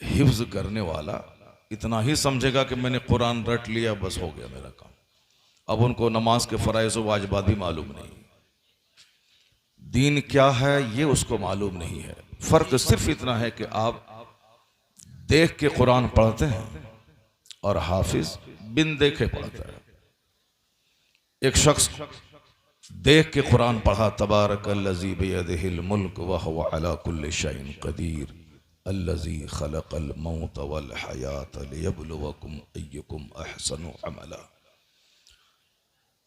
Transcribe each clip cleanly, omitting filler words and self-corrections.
हिफ्ज करने वाला इतना ही समझेगा कि मैंने कुरान रट लिया, बस हो गया मेरा काम। अब उनको नमाज के फ़राइज़ व वाजिबात भी मालूम नहीं, दीन क्या है ये उसको मालूम नहीं है। फ़र्क सिर्फ इतना है कि आप देख के कुरान पढ़ते हैं और हाफिज बिन देखे पढ़ता है। एक शख्स देख के कुरान पढ़ा, तबारकल्लज़ी बियदिहिल मुल्क व हुवा अला कुल्लि शैइन क़दीर अल्लज़ी खलक़ल मौत वल हयात लियब्लुवकुम अय्युकुम अहसनु अमला।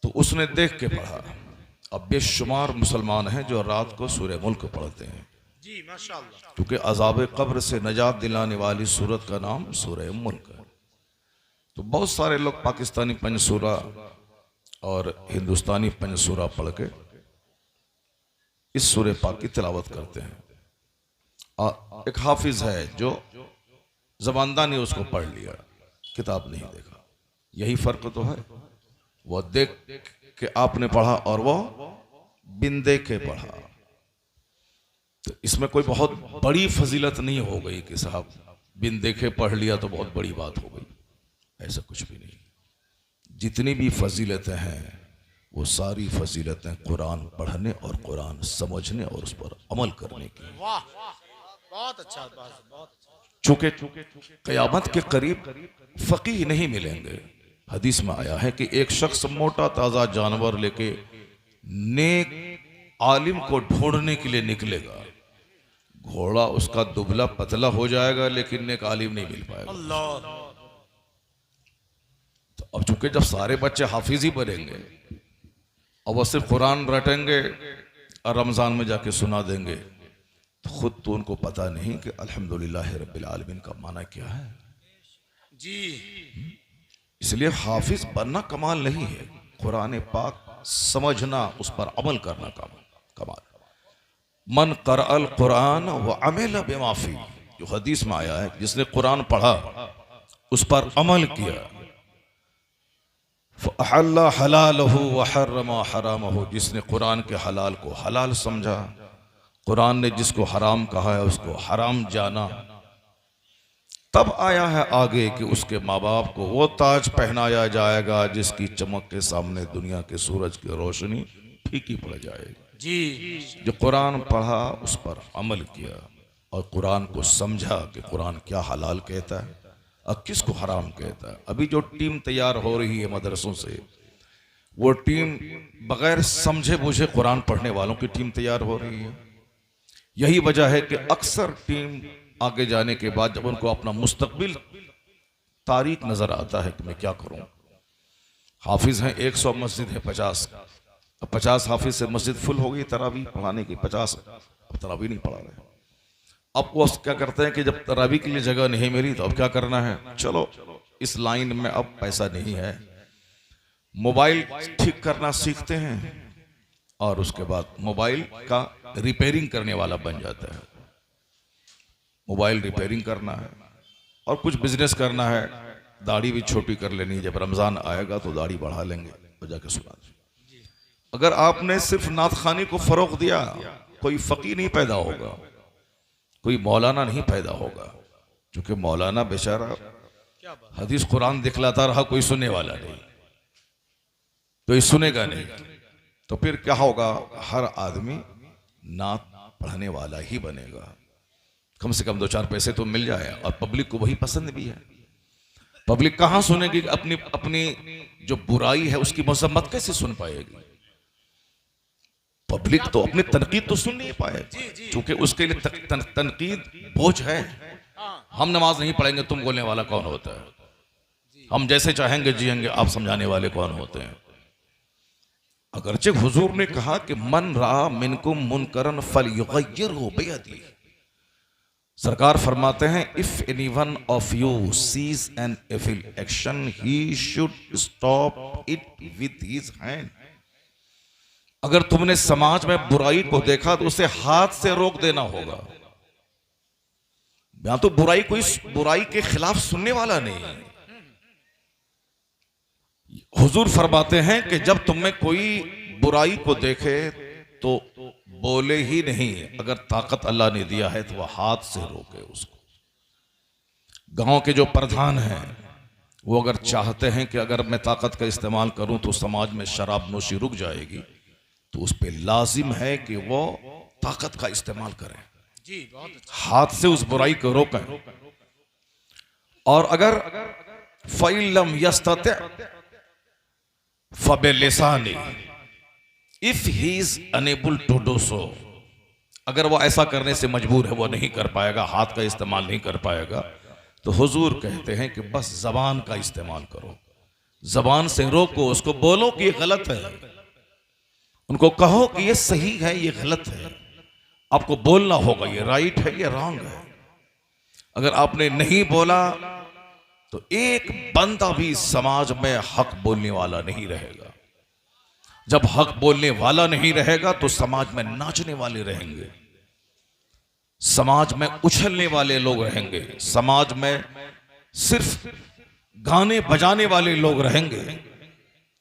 तो उसने देख के पढ़ा। अब बेशुमार मुसलमान हैं जो रात को सूरह मुल्क पढ़ते हैं जी माशाअल्लाह, क्योंकि अज़ाब कब्र से नजात दिलाने वाली सूरत का नाम सूरह मुल्क है। तो बहुत सारे लोग पाकिस्तानी पंजसूरा और हिंदुस्तानी पंजसूरा पढ़ के इस सूरह पाक की तिलावत करते हैं। और एक हाफिज है जो ज़बानदानी उसको पढ़ लिया, किताब नहीं देखा। यही फर्क तो है, वो देख के आपने पढ़ा और वो बिन देख के पढ़ा। तो इसमें कोई बहुत बड़ी फजीलत नहीं हो गई कि साहब बिन देखे पढ़ लिया तो बहुत बड़ी बात हो गई, ऐसा कुछ भी नहीं। जितनी भी फजीलतें हैं वो सारी फजीलतें कुरान पढ़ने और कुरान समझने और उस पर अमल करने की। वाह बहुत अच्छा, बहुत चूंकि क़यामत के करीब फ़कीह नहीं मिलेंगे। हदीस में आया है कि एक शख्स मोटा ताज़ा जानवर लेके नेक आलिम को ढूंढने के लिए निकलेगा। घोड़ा उसका दुबला पतला हो जाएगा लेकिन नेक आलिम नहीं मिल पाएगा। अल्लाह, तो अब चूंकि जब सारे बच्चे हाफिज ही बनेंगे और वो सिर्फ कुरान रटेंगे और रमज़ान में जाके सुना देंगे, तो खुद तो उनको पता नहीं कि अल्हम्दुलिल्लाह रब्बिल आलमीन का माना क्या है। जी इसलिए हाफिज बनना कमाल नहीं है, कुरान पाक समझना, उस पर अमल करना कमाल। मन क़रअल कुरान व अमिल बिमा फी, जो हदीस में आया है, जिसने कुरान पढ़ा उस पर अमल किया। फ़अहल्ला हलालहु व हर्रमा हरामहु, जिसने कुरान के हलाल को हलाल समझा, कुरान ने जिसको हराम कहा है उसको हराम जाना, तब आया है आगे कि उसके माँ बाप को वो ताज पहनाया जाएगा जिसकी चमक के सामने दुनिया के सूरज की रोशनी फीकी पड़ जाएगी। जी जो कुरान पढ़ा उस पर अमल किया और कुरान को समझा कि कुरान क्या हलाल कहता है और किसको हराम कहता है। अभी जो टीम तैयार हो रही है मदरसों से, वो टीम बगैर समझे बूझे कुरान पढ़ने वालों की टीम तैयार हो रही है। यही वजह है कि अक्सर टीम आगे जाने के बाद जब उनको अपना मुस्तकबिल तारीख नजर आता है कि मैं क्या करूं, हाफिज हैं 100, मस्जिद है 50, अब 50 हाफिज से मस्जिद फुल हो गई तरावी पढ़ाने की, 50 अब तरावी नहीं पढ़ा रहे। अब वो क्या करते हैं कि जब तरावी के लिए जगह नहीं मिली तो अब क्या करना है, चलो इस लाइन में अब पैसा नहीं है, मोबाइल ठीक करना सीखते हैं और उसके बाद मोबाइल का रिपेयरिंग करने वाला बन जाता है। मोबाइल रिपेयरिंग करना है और कुछ बिजनेस करना है, दाढ़ी भी छोटी कर लेनी है, जब रमज़ान आएगा तो दाढ़ी बढ़ा लेंगे तो जाके सुना दें। अगर आपने सिर्फ नात खानी को फरोग दिया, कोई फ़कीह नहीं पैदा होगा, कोई मौलाना नहीं पैदा होगा, क्योंकि मौलाना बेचारा हदीस कुरान दिखलाता रहा, कोई सुनने वाला नहीं, कोई सुनेगा नहीं, तो फिर क्या होगा, हर आदमी नात पढ़ने वाला ही बनेगा। कम से कम 2-4 पैसे तो मिल जाए और पब्लिक को वही पसंद भी है। पब्लिक कहाँ सुनेगी, अपनी अपनी जो बुराई है उसकी मजम्मत कैसे सुन पाएगी। पब्लिक तो अपनी तनकीद तो सुन नहीं पाएगी, क्योंकि उसके लिए तनकीद बोझ है। हम नमाज नहीं पढ़ेंगे, तुम बोलने वाला कौन होता है, हम जैसे चाहेंगे जिएंगे, आप समझाने वाले कौन होते हैं। अगरचे हुजूर ने कहा कि मन रा मिनकुम मुनकरन फलयुगय्यिरहु बियदिही, सरकार फरमाते हैं if anyone of you sees an evil action he should stop it with his hand. अगर तुमने समाज में बुराई को देखा तो उसे हाथ से रोक देना होगा। यहां तो कोई बुराई के खिलाफ सुनने वाला नहीं है। हुजूर फरमाते हैं कि जब तुम में कोई बुराई को देखे तो बोले ही नहीं, अगर ताकत अल्लाह ने दिया है तो वह हाथ से रोके उसको। गांव के जो प्रधान हैं वो अगर चाहते हैं कि अगर मैं ताकत का इस्तेमाल करूं तो समाज में शराब नोशी रुक जाएगी, तो उस पे लाजिम है कि वो ताकत का इस्तेमाल करें, जी बहुत अच्छा। हाथ से उस बुराई को रोकें। और अगर फ़इल्लम यस्तति फ़बिलिसानी, if he is unable to do so, अगर वो ऐसा करने से मजबूर है, वो नहीं कर पाएगा, हाथ का इस्तेमाल नहीं कर पाएगा, तो हुजूर कहते हैं कि बस जबान का इस्तेमाल करो, जबान से रोको, उसको बोलो कि ये गलत है, उनको कहो कि ये सही है, ये गलत है। आपको बोलना होगा ये राइट है, ये रॉन्ग है। अगर आपने नहीं बोला तो एक बंदा भी समाज में हक बोलने वाला नहीं रहेगा। जब हक बोलने वाला नहीं रहेगा तो समाज में नाचने वाले रहेंगे, समाज में उछलने वाले लोग रहेंगे, समाज में सिर्फ गाने बजाने वाले लोग रहेंगे।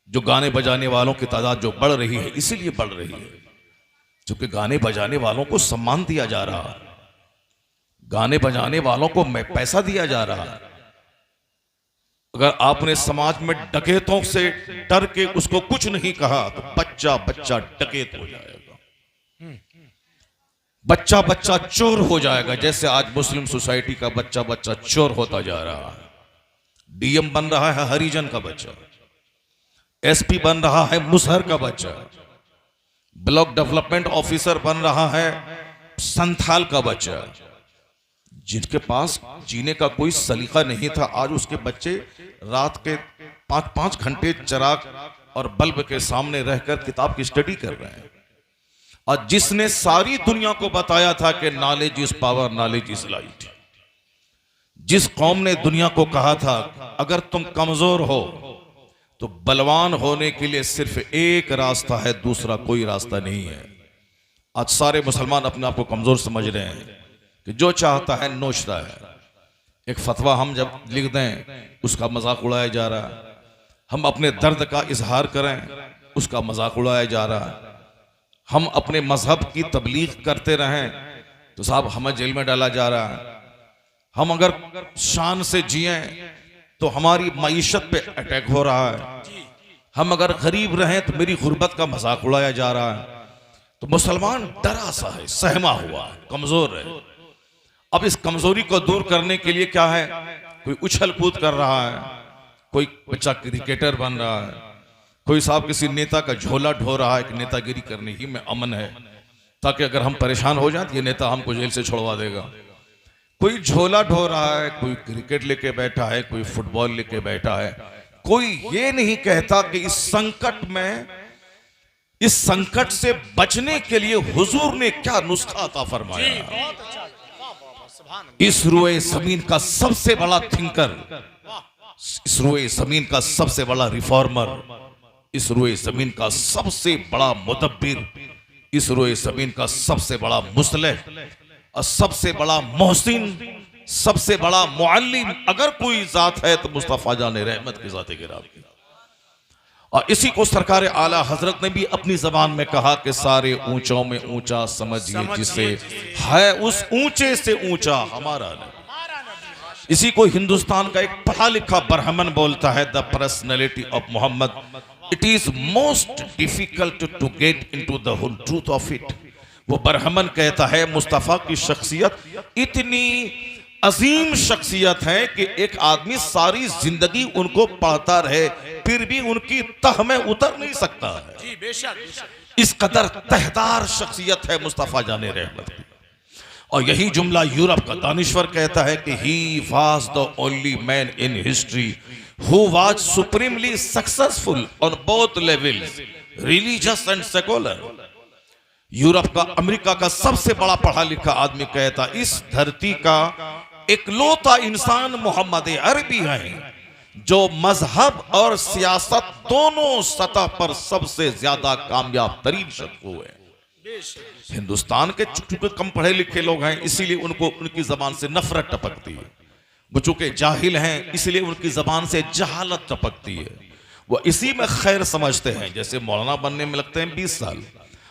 जो गाने बजाने वालों की तादाद जो बढ़ रही है, इसीलिए बढ़ रही है क्योंकि गाने बजाने वालों को सम्मान दिया जा रहा है, गाने बजाने वालों को पैसा दिया जा रहा है। अगर आपने समाज में डकैतों से डर के उसको कुछ नहीं कहा तो बच्चा बच्चा डकैत हो जाएगा, बच्चा बच्चा चोर हो जाएगा। जैसे आज मुस्लिम सोसाइटी का बच्चा बच्चा चोर होता जा रहा है। डीएम बन रहा है हरिजन का बच्चा, एसपी बन रहा है मुसहर का बच्चा, ब्लॉक डेवलपमेंट ऑफिसर बन रहा है संथाल का बच्चा। जिनके पास जीने का कोई सलीका नहीं था, आज उसके बच्चे रात के 5-5 घंटे चिराग और बल्ब के सामने रहकर किताब की स्टडी कर रहे हैं। और जिसने सारी दुनिया को बताया था कि knowledge is power, knowledge is light, जिस कौम ने दुनिया को कहा था अगर तुम कमजोर हो तो बलवान होने के लिए सिर्फ एक रास्ता है, दूसरा कोई रास्ता नहीं है। आज सारे मुसलमान अपने आप को कमजोर समझ रहे हैं कि जो चाहता है नोचता है। एक फतवा हम जब लिख दें उसका मजाक उड़ाया जा रहा है, हम अपने दर्द का इजहार करें उसका मजाक उड़ाया जा रहा है, हम अपने मजहब की तबलीग करते रहें तो साहब हमें जेल में डाला जा रहा है। हम अगर शान से जिए तो हमारी मईशत पे अटैक हो रहा है, हम अगर गरीब रहें तो मेरी गुर्बत का मजाक उड़ाया जा रहा है। तो मुसलमान डरा सा है, सहमा हुआ है, कमजोर है। अब इस कमजोरी को दूर करने के लिए क्या है, कोई उछल कूद कर रहा है, कोई बच्चा क्रिकेटर बन रहा है, कोई साहब किसी नेता का झोला ढो रहा है कि नेतागिरी करने ही में अमन है, ताकि अगर हम परेशान हो जाए तो ये नेता हमको जेल से छुड़वा देगा। कोई झोला ढो रहा है, कोई क्रिकेट लेके बैठा है, कोई फुटबॉल लेके बैठा है। कोई ये नहीं कहता कि इस संकट में, इस संकट से बचने के लिए हुजूर ने क्या नुस्खा अता फरमाया। इस रुए जमीन का सबसे बड़ा थिंकर, इस रुए जमीन का सबसे बड़ा रिफॉर्मर, इस रुए जमीन का सबसे बड़ा मुदब्बिर, इस रुए जमीन का सबसे बड़ा मुस्लिह और सबसे बड़ा मोहसिन, सबसे बड़ा मुअल्लिम अगर कोई जात है तो मुस्तफा जाने रहमत की जाते गिराब की। और इसी को सरकार आला हजरत ने भी अपनी जबान में कहा कि सारे ऊंचों में ऊंचा समझिए जिसे है उस ऊंचे से ऊंचा हमारा नबी। इसी को हिंदुस्तान का एक पढ़ा लिखा बरहमन बोलता है, the personality of Muhammad, it is most difficult to get into the whole truth of it. वो बरहमन कहता है मुस्तफा की शख्सियत इतनी अजीम शख्सियत है कि एक आदमी सारी जिंदगी उनको पढ़ता रहे फिर भी उनकी तह में उतर नहीं सकता है। जी बेशक, बेशक। इस कदर तहदार शख्सियत है मुस्तफा जाने रहमत की। और यही जुमला यूरोप का दानिश्वर कहता है कि he was the only man in history who was supremely successful on both levels, religious and secular. Europe का, अमेरिका का सबसे बड़ा पढ़ा लिखा आदमी कहता इस धरती का इकलौता इंसान मोहम्मद अरबी है जो मजहब और सियासत दोनों सतह पर सबसे ज्यादा कामयाब तरीन शख्स हुए। हिंदुस्तान के चूंकि कम पढ़े लिखे लोग हैं इसीलिए उनको उनकी जबान से नफरत टपकती है, वो चूंकि जाहिल हैं इसलिए उनकी जबान से जहालत टपकती है। वो इसी में खैर समझते हैं। जैसे मौलाना बनने में लगते हैं 20 साल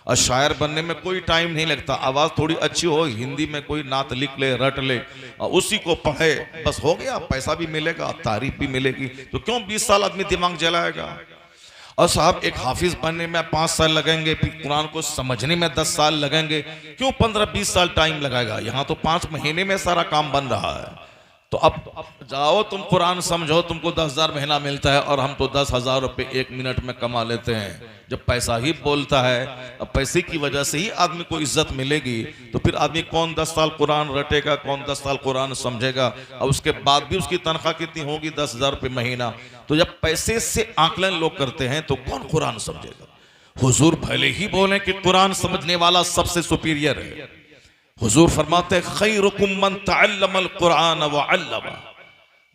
और शायर बनने में कोई टाइम नहीं लगता, आवाज़ थोड़ी अच्छी हो, हिंदी में कोई नात लिख ले, रट ले और उसी को पढ़े, बस हो गया, पैसा भी मिलेगा, तारीफ भी मिलेगी। तो क्यों 20 साल आदमी दिमाग जलाएगा? और साहब एक हाफिज बनने में 5 साल लगेंगे, फिर कुरान को समझने में 10 साल लगेंगे, क्यों 15-20 साल टाइम लगाएगा? यहाँ तो 5 महीने में सारा काम बन रहा है। तो अब जाओ तुम कुरान समझो, तुमको 10,000 महीना मिलता है और हम तो 10,000 रुपये 1 मिनट में कमा लेते हैं। जब पैसा ही बोलता है, अब पैसे की वजह से ही आदमी को इज्जत मिलेगी, तो फिर आदमी कौन 10 साल कुरान रटेगा, कौन 10 साल कुरान समझेगा? और उसके बाद भी उसकी तनख्वाह कितनी होगी? 10,000 रुपये महीना। तो जब पैसे से आकलन लोग करते हैं तो कौन कुरान समझेगा? हुजूर भले ही बोले कि कुरान समझने वाला सबसे सुपीरियर है, हुजूर फरमाते हैं खैरुकुम मन तअल्लमल कुरान व अल्लमा,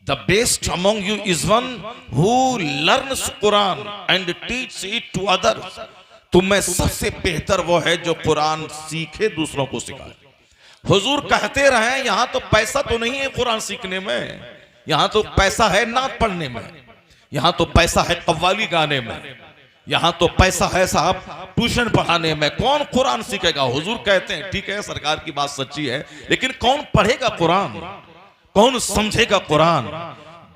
the best among you is one who learns Quran and teach it to others. तुम में सबसे बेहतर वो है जो कुरान सीखे, दूसरों को सिखाए। हुजूर कहते रहे यहाँ तो पैसा तो नहीं है कुरान सीखने में, यहाँ तो पैसा है नात पढ़ने में, यहाँ तो पैसा है कव्वाली गाने में, यहाँ तो पैसा है साहब ट्यूशन पढ़ाने में। कौन कुरान सीखेगा? हुजूर कहते हैं ठीक है, सरकार की बात सच्ची है, लेकिन कौन पढ़ेगा कुरान? कौन समझेगा कुरान?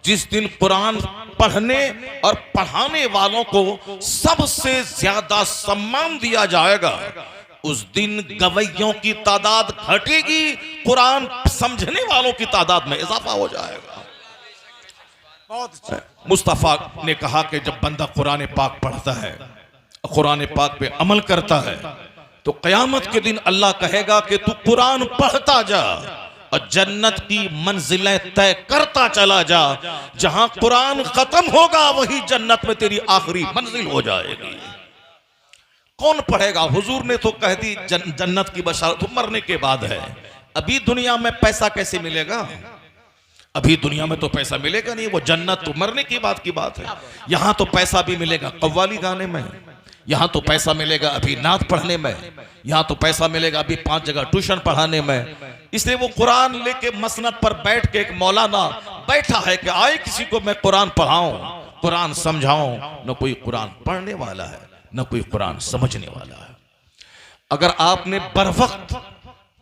जिस दिन कुरान पढ़ने और पढ़ाने वालों को सबसे ज्यादा सम्मान दिया जाएगा, उस दिन गवैयों की तादाद घटेगी, कुरान समझने वालों की तादाद में इजाफा हो जाएगा। मुस्तफा ने कहा कि जब बंदा कुरान पाक पढ़ता है, कुरान पाक पे अमल करता है, तो कयामत के दिन अल्लाह कहेगा कि तू कुरान पढ़ता जा और जन्नत की मंजिलें तय करता चला जा। जहां कुरान खत्म होगा वही जन्नत में तेरी आखिरी मंजिल हो जाएगी। कौन पढ़ेगा? हुजूर ने तो कह दी जन्नत की बशारत मरने के बाद है। अभी दुनिया में पैसा कैसे मिलेगा? अभी दुनिया में तो पैसा मिलेगा नहीं, वो जन्नत तो मरने की बात है। यहां तो पैसा भी मिलेगा कव्वाली गाने में, यहां तो पैसा मिलेगा अभी नात पढ़ने में, यहां तो पैसा मिलेगा अभी 5 जगह ट्यूशन पढ़ाने में। इसलिए वो कुरान लेके मसनद पर बैठ के एक मौलाना बैठा है कि आए किसी को मैं कुरान पढ़ाऊं, कुरान समझाऊं। न कोई कुरान पढ़ने वाला है, न कोई कुरान समझने वाला है। अगर आपने बरवक्त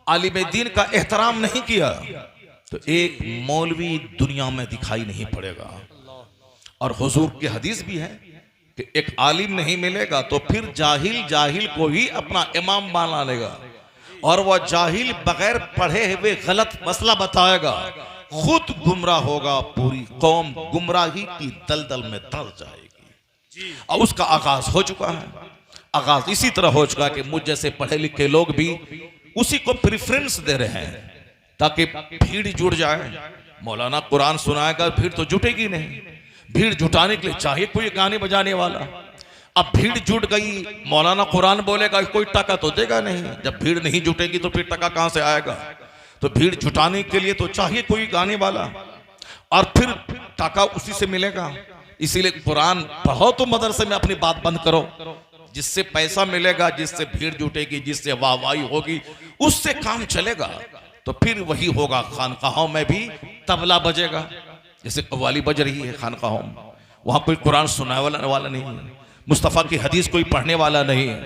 आलिम दीन का एहतराम नहीं किया तो एक मौलवी दुनिया में दिखाई नहीं पड़ेगा। और हुजूर की हदीस भी है कि एक आलिम नहीं मिलेगा तो फिर जाहिल को ही अपना इमाम बना लेगा, और वह जाहिल बगैर पढ़े हुए गलत मसला बताएगा, खुद गुमराह होगा, पूरी कौम गुमराही की दलदल में तर जाएगी। और उसका आगाज हो चुका है। आगाज इसी तरह हो चुका है कि मुझ जैसे पढ़े लिखे लोग भी उसी को प्रेफरेंस दे रहे हैं ताकि भीड़ जुड़ जाए। मौलाना कुरान सुनाएगा, भीड़ तो जुटेगी नहीं। भीड़ जुटाने के लिए चाहिए कोई गाने बजाने वाला। अब भीड़ जुट गई, मौलाना कुरान बोलेगा, कोई टका तो देगा नहीं। जब भीड़ नहीं जुटेगी तो फिर टका कहां से आएगा? तो भीड़ जुटाने के लिए तो चाहिए कोई गाने वाला, और फिर टका उसी से मिलेगा। इसीलिए कुरान पढ़ो तो मदरसे में अपनी बात बंद करो, जिससे पैसा मिलेगा, जिससे भीड़ जुटेगी, जिससे वाहवाही होगी, उससे काम चलेगा। तो फिर वही होगा, खानकाहों में भी तबला बजेगा, जैसे कव्वाली बज रही है खानकाहों में। वहां कोई कुरान सुनाने वाला नहीं है, मुस्तफ़ा की हदीस कोई पढ़ने वाला नहीं है।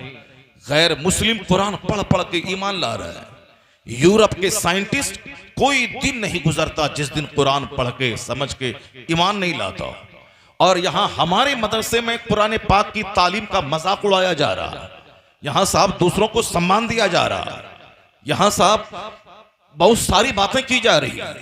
गैर मुस्लिम कुरान पढ़ पढ़ के ईमान ला रहा है। यूरोप के साइंटिस्ट कोई दिन नहीं गुजरता जिस दिन कुरान पढ़ के समझ के ईमान नहीं लाता। और यहाँ हमारे मदरसे में कुरान पाक की तालीम का मजाक उड़ाया जा रहा है। यहाँ साहब दूसरों को सम्मान दिया जा रहा है। यहाँ साहब बहुत सारी बातें की जा रही है।